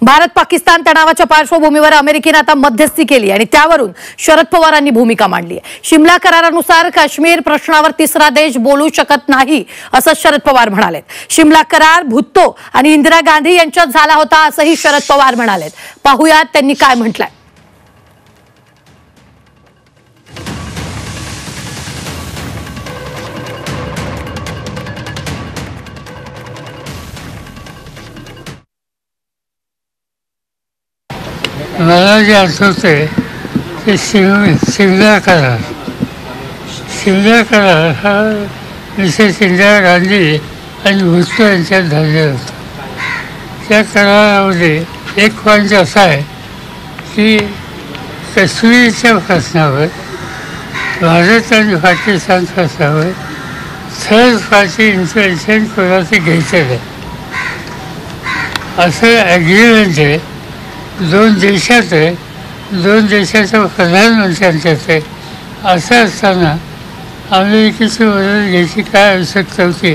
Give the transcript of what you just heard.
भारत पाकिस्तान तणावाच्या पार्श्वभूमीवर अमेरिकेने आता मध्यस्थी केली आणि त्यावरून शरद पवारांनी भूमिका मांडली आहे। शिमला करारानुसार काश्मीर प्रश्नावर तिसरा देश बोलू शकत नाही असं शरद पवार म्हणाले। शिमला करार भुत्तो आणि इंदिरा गांधी यांच्यात झाला होता असंही शरद पवार म्हणाले। पाहूयात त्यांनी काय म्हटलंय। मला जे आठवते ते शिमला करार हा मिसेस इंदिरा गांधी आणि भुत्तो यांच्यात झालेला होता। त्या करारामध्ये एक पॉईंट असा आहे की काश्मीरच्या प्रश्नावर भारत आणि पाकिस्तान प्रश्नावर थर्ड पार्टी इंटरव्हेन्शन कोणाचं घ्यायचं नाही असं ॲग्रीमेंट आहे। दोन देशात आहे, दोन देशाच्या प्रधानमंत्र्यांच्यात आहे। असं असताना अमेरिकेची मदत घ्यायची काय आवश्यकता होती